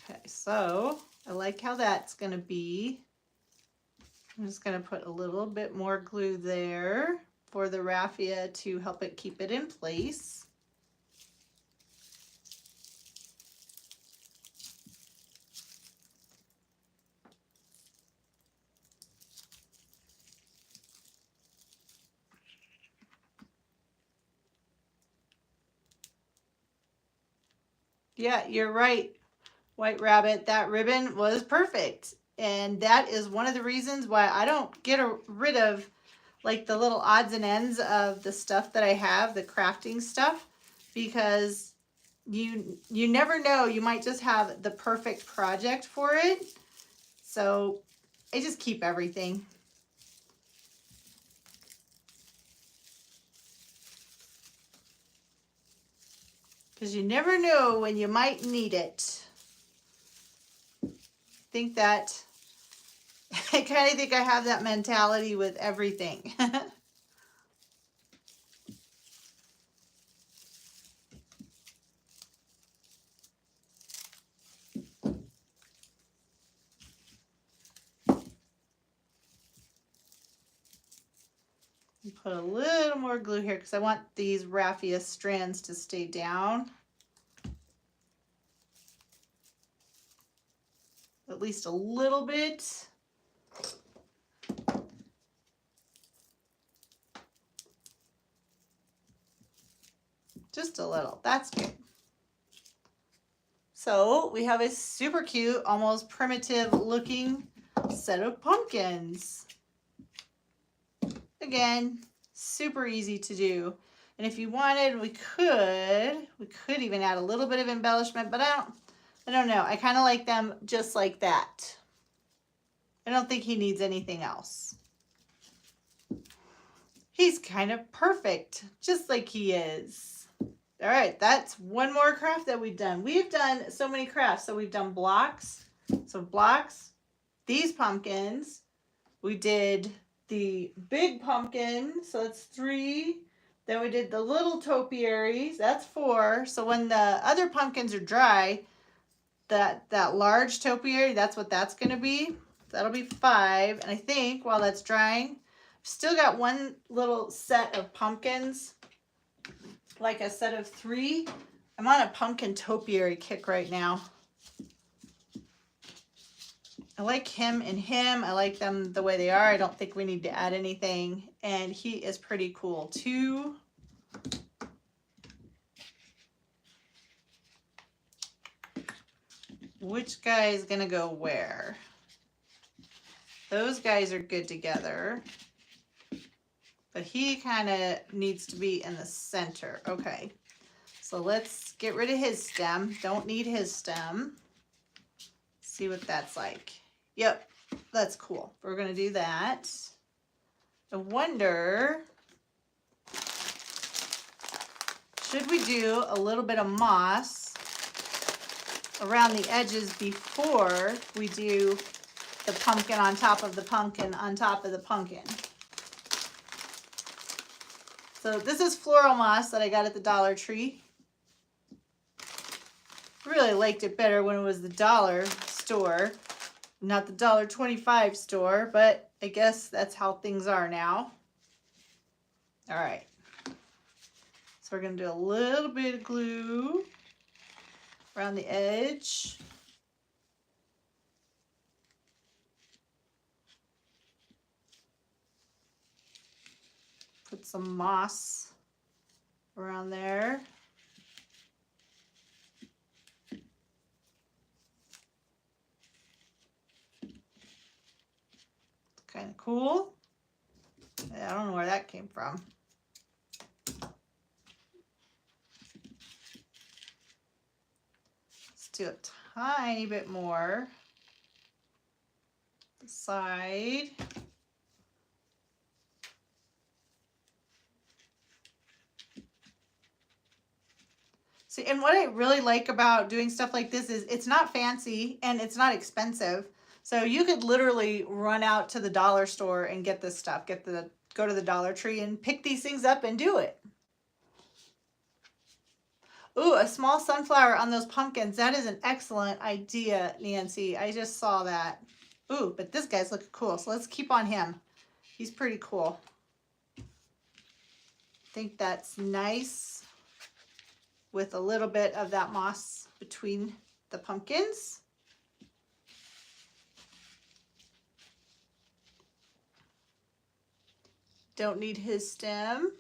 [SPEAKER 1] Okay, so I like how that's going to be. I'm just going to put a little bit more glue there for the raffia to help it keep it in place. Yeah, you're right, White Rabbit. That ribbon was perfect. And that is one of the reasons why I don't get rid of like the little odds and ends of the stuff that I have, the crafting stuff, because you never know, you might just have the perfect project for it. So I just keep everything. Because you never know when you might need it. think that, I kind of think I have that mentality with everything. Put a little more glue here because I want these raffia strands to stay down. At least a little bit. Just a little, that's good. So we have a super cute, almost primitive looking set of pumpkins. Again, super easy to do. And if you wanted, we could even add a little bit of embellishment, but I don't know. I kind of like them just like that. I don't think he needs anything else. He's kind of perfect, just like he is. All right, that's one more craft that we've done. We've done so many crafts. So we've done blocks. So blocks, these pumpkins. We did the big pumpkin, so that's 3. Then we did the little topiaries, that's 4. So when the other pumpkins are dry, that large topiary, that's what that's gonna be. That'll be 5. And I think while that's drying, I've still got one little set of pumpkins, like a set of 3. I'm on a pumpkin topiary kick right now. I like him and him. I like them the way they are. I don't think we need to add anything. And he is pretty cool too. Which guy is gonna go where? Those guys are good together. But he kind of needs to be in the center. Okay. So let's get rid of his stem. Don't need his stem. See what that's like. Yep, that's cool. We're gonna do that. I wonder, should we do a little bit of moss around the edges before we do the pumpkin on top of the pumpkin on top of the pumpkin? So this is Floral Moss that I got at the Dollar Tree. Really liked it better when it was the dollar store, not the $1.25 store, but I guess that's how things are now. All right. So we're gonna do a little bit of glue around the edge. Put some moss around there. Kind of cool. I don't know where that came from. Let's do a tiny bit more. The side. See, and what I really like about doing stuff like this is it's not fancy and it's not expensive. So you could literally run out to the dollar store and get this stuff. Go to the Dollar Tree and pick these things up and do it. Ooh, a small sunflower on those pumpkins. That is an excellent idea, Nancy. I just saw that. Ooh, but this guy's looking cool. So let's keep on him. He's pretty cool. I think that's nice with a little bit of that moss between the pumpkins. Don't need his stem.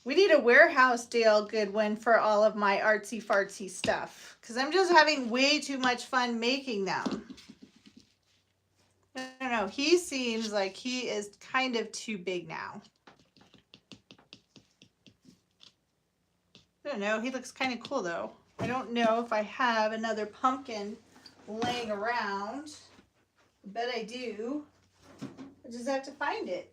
[SPEAKER 1] We need a warehouse Dale Goodwin for all of my artsy fartsy stuff because I'm just having way too much fun making them. I don't know. He seems like he is kind of too big now. I don't know. He looks kind of cool though. I don't know if I have another pumpkin laying around. I bet I do. I just have to find it.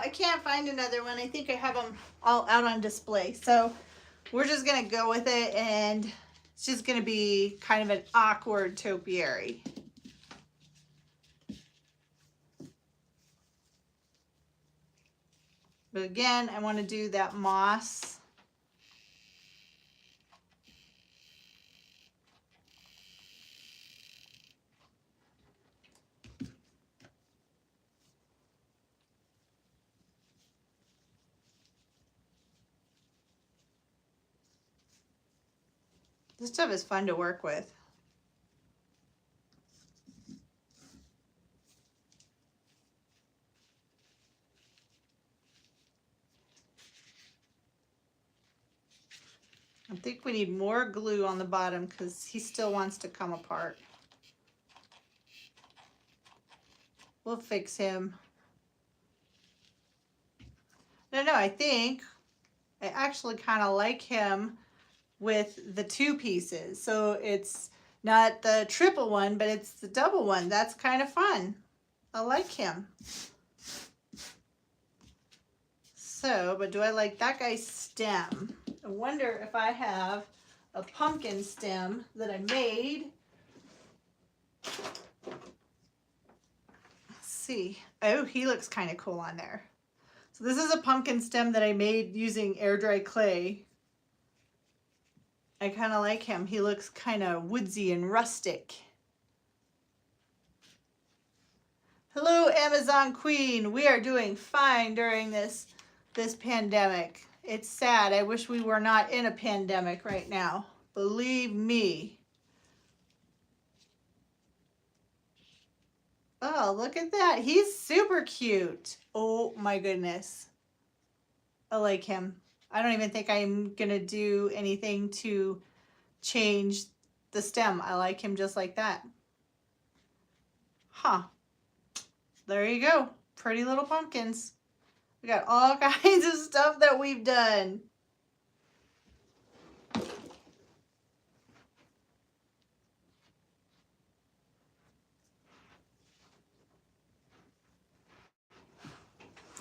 [SPEAKER 1] I can't find another one. I think I have them all out on display. So we're just going to go with it, and it's just going to be kind of an awkward topiary. But again, I want to do that moss. This stuff is fun to work with. I think we need more glue on the bottom because he still wants to come apart. We'll fix him. No, I think I actually kind of like him with the two pieces. So it's not the triple one, but it's the double one. That's kind of fun. I like him. So, but do I like that guy's stem? I wonder if I have a pumpkin stem that I made. Let's see. Oh, he looks kind of cool on there. So this is a pumpkin stem that I made using air dry clay. I kind of like him. He looks kind of woodsy and rustic. Hello, Amazon Queen. We are doing fine during this pandemic. It's sad. I wish we were not in a pandemic right now. Believe me. Oh, look at that. He's super cute. Oh my goodness. I like him. I don't even think I'm going to do anything to change the stem. I like him just like that. Huh. There you go. Pretty little pumpkins. We got all kinds of stuff that we've done.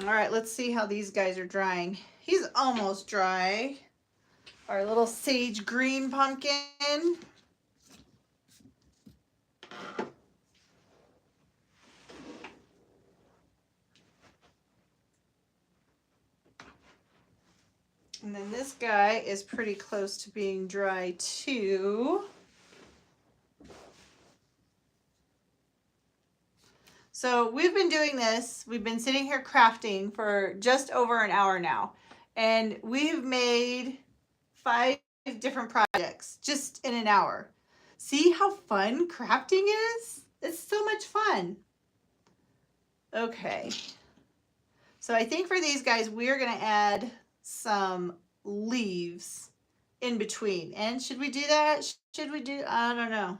[SPEAKER 1] All right, let's see how these guys are drying. He's almost dry. Our little sage green pumpkin. And then this guy is pretty close to being dry too. So we've been doing this. We've been sitting here crafting for just over an hour now. And we've made 5 different projects just in an hour. See how fun crafting is? It's so much fun. Okay. So I think for these guys, we're going to add some leaves in between. And should we do that? Should we do, I don't know.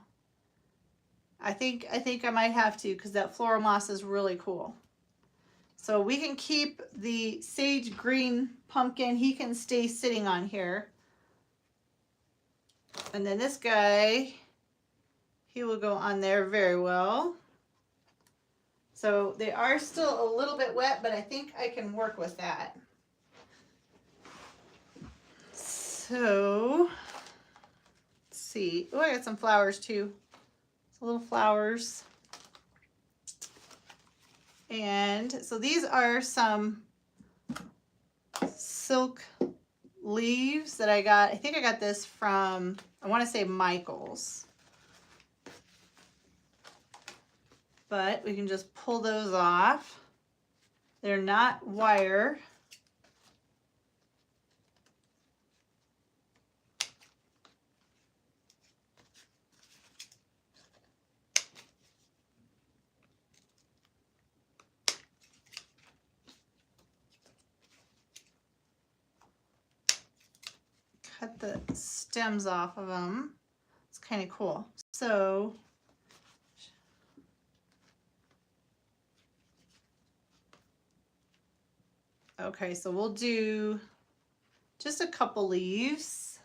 [SPEAKER 1] I think I might have to because that floral moss is really cool. So we can keep the sage green pumpkin. He can stay sitting on here. And then this guy, he will go on there very well. So they are still a little bit wet, but I think I can work with that. So, let's see. Oh, I got some flowers too. Some little flowers. And so these are some silk leaves that I got. I think I got this from, I want to say Michael's. But we can just pull those off. They're not wire. Cut the stems off of them. It's kind of cool. So okay, so we'll do just a couple leaves.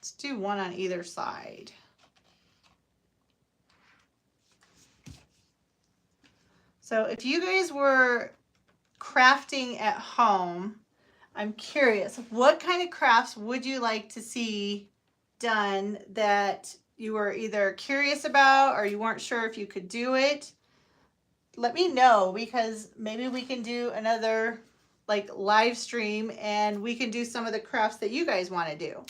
[SPEAKER 1] Let's do one on either side. So if you guys were crafting at home, I'm curious, what kind of crafts would you like to see done that you were either curious about or you weren't sure if you could do it? Let me know, because maybe we can do another like live stream and we can do some of the crafts that you guys want to do.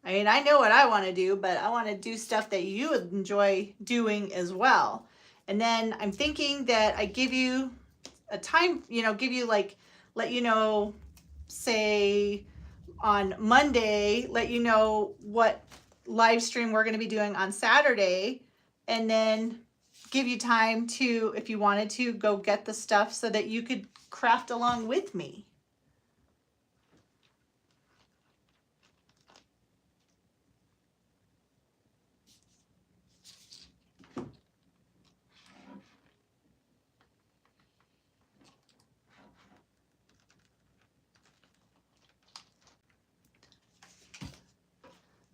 [SPEAKER 1] I mean, I know what I want to do, but I want to do stuff that you would enjoy doing as well. And then I'm thinking that I give you a time, give you like, let you know, say on Monday, let you know what live stream we're going to be doing on Saturday, and then give you time to, if you wanted to, go get the stuff so that you could craft along with me.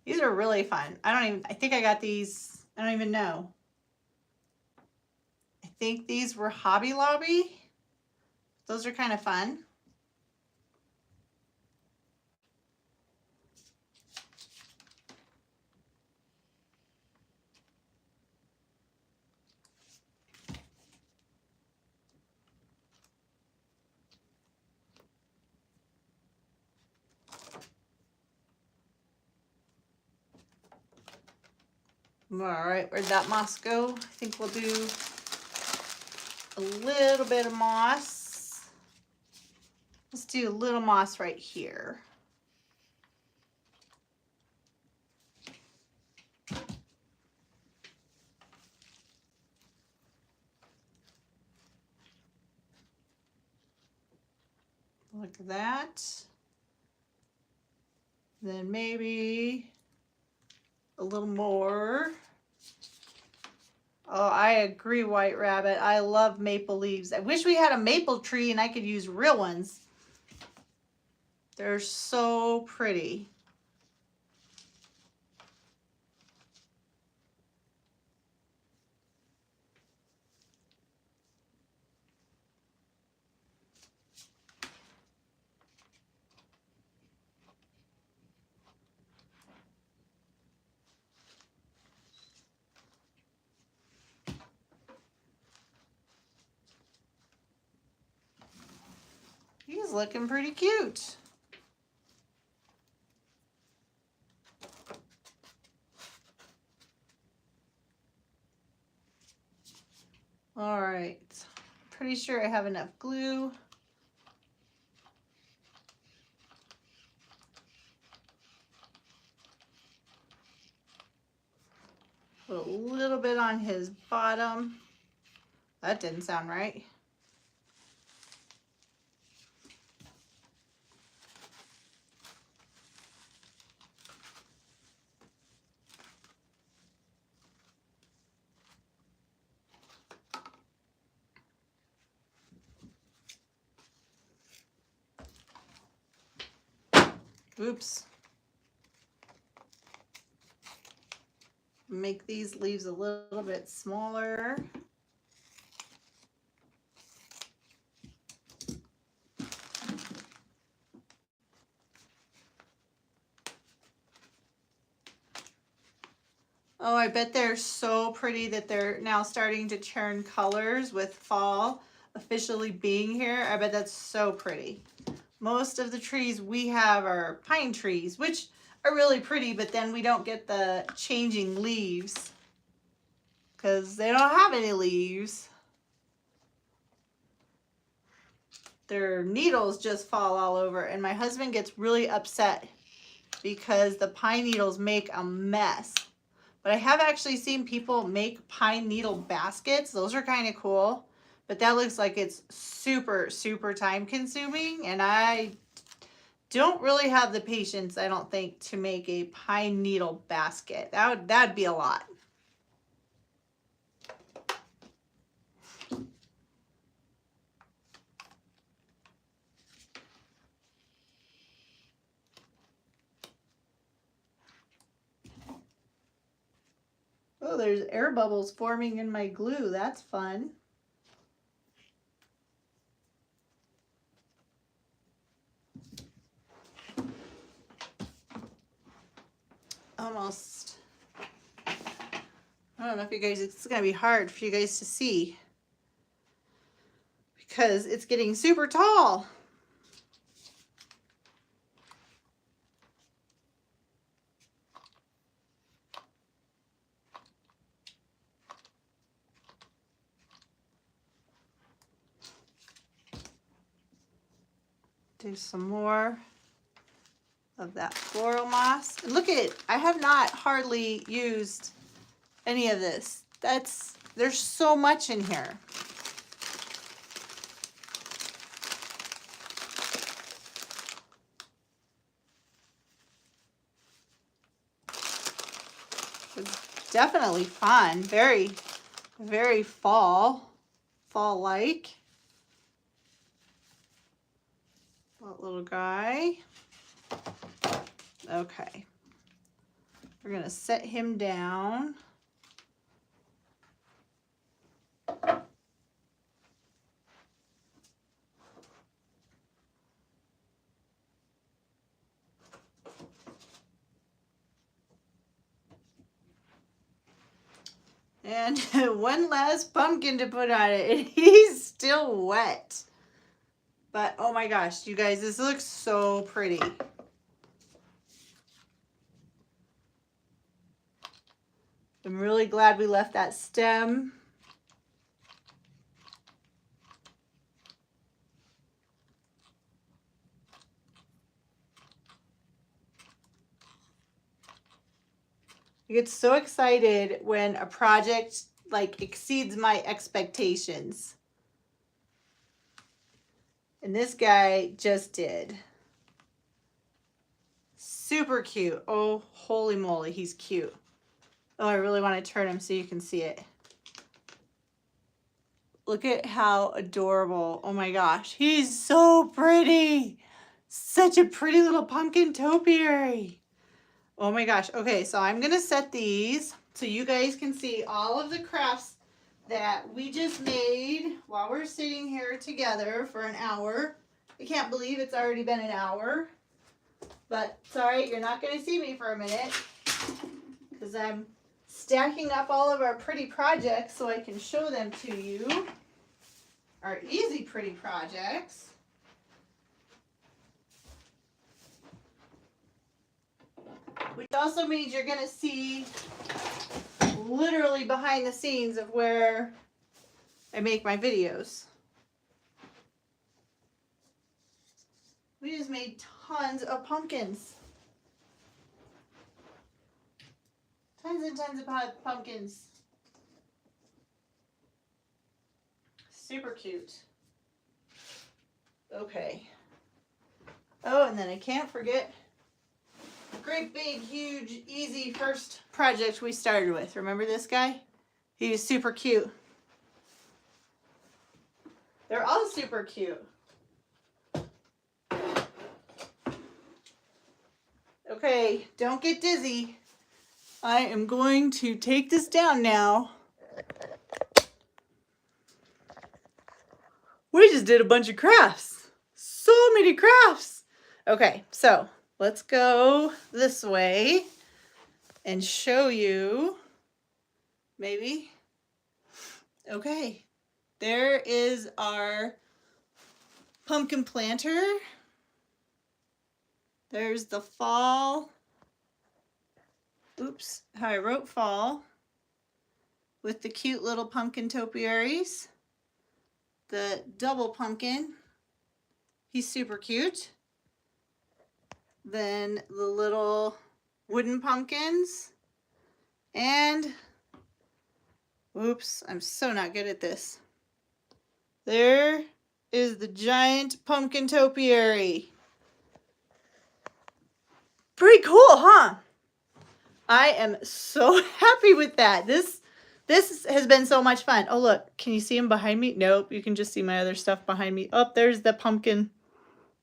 [SPEAKER 1] These are really fun. I think I got these, I don't even know. I think these were Hobby Lobby. Those are kind of fun. All right, where'd that moss go? I think we'll do a little bit of moss. Let's do a little moss right here. Like that. Then maybe a little more. Oh, I agree, White Rabbit. I love maple leaves. I wish we had a maple tree and I could use real ones. They're so pretty. He's looking pretty cute. All right, pretty sure I have enough glue. Put a little bit on his bottom. That didn't sound right. Oops. Make these leaves a little bit smaller. Oh, I bet they're so pretty that they're now starting to turn colors with fall officially being here. I bet that's so pretty. Most of the trees we have are pine trees, which are really pretty, but then we don't get the changing leaves because they don't have any leaves. Their needles just fall all over, and my husband gets really upset because the pine needles make a mess. But I have actually seen people make pine needle baskets. Those are kind of cool, but that looks like it's super, super time consuming, and I don't really have the patience, I don't think, to make a pine needle basket. That'd be a lot. there's air bubbles forming in my glue. That's fun. Almost. I don't know if you guys, it's going to be hard for you guys to see because it's getting super tall. Do some more of that floral moss. And look at it. I have not hardly used any of this. There's so much in here. It's definitely fun. Very, very fall-like. That little guy. Okay. We're going to set him down. And one last pumpkin to put on it. And he's still wet. But oh my gosh, you guys, this looks so pretty. I'm really glad we left that stem. I get so excited when a project like exceeds my expectations. And this guy just did. Super cute. Oh, holy moly, he's cute. Oh, I really want to turn him so you can see it. Look at how adorable. Oh my gosh, he's so pretty. Such a pretty little pumpkin topiary. Oh my gosh. Okay, so I'm going to set these so you guys can see all of the crafts that we just made while we're sitting here together for an hour. I can't believe it's already been an hour. But sorry, you're not going to see me for a minute because I'm stacking up all of our pretty projects so I can show them to you. Our easy pretty projects. Which also means you're going to see literally behind the scenes of where I make my videos. We just made tons of pumpkins. Tons and tons of pumpkins. Super cute. Okay. Oh, and then I can't forget great big huge easy first project we started with. Remember this guy? He was super cute. They're all super cute. Okay, don't get dizzy. I am going to take this down now. We just did a bunch of crafts. So many crafts. Okay, so let's go this way and show you, maybe. Okay, there is our pumpkin planter. There's the fall. Oops, how I wrote fall with the cute little pumpkin topiaries. The double pumpkin, he's super cute. Then the little wooden pumpkins, and oops, I'm so not good at this. There is the giant pumpkin topiary. Pretty cool, huh? I am so happy with that. This has been so much fun. Oh look, can you see him behind me? Nope, you can just see my other stuff behind me. Oh, there's the pumpkin.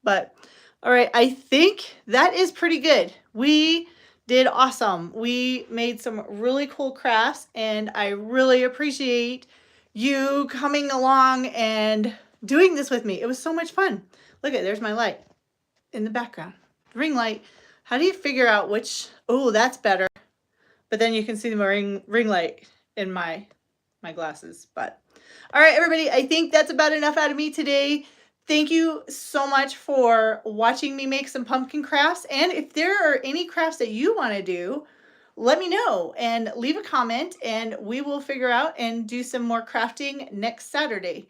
[SPEAKER 1] But all right, I think that is pretty good. We did awesome. We made some really cool crafts, and I really appreciate you coming along and doing this with me. It was so much fun. Look at, there's my light in the background. Ring light. How do you figure out which? Oh, that's better. But then you can see the ring light in my glasses. But all right, everybody, I think that's about enough out of me today. Thank you so much for watching me make some pumpkin crafts. And if there are any crafts that you want to do, let me know and leave a comment, and we will figure out and do some more crafting next Saturday.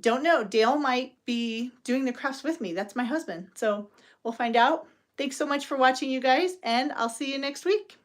[SPEAKER 1] Don't know, Dale might be doing the crafts with me. That's my husband. So we'll find out. Thanks so much for watching, you guys, and I'll see you next week.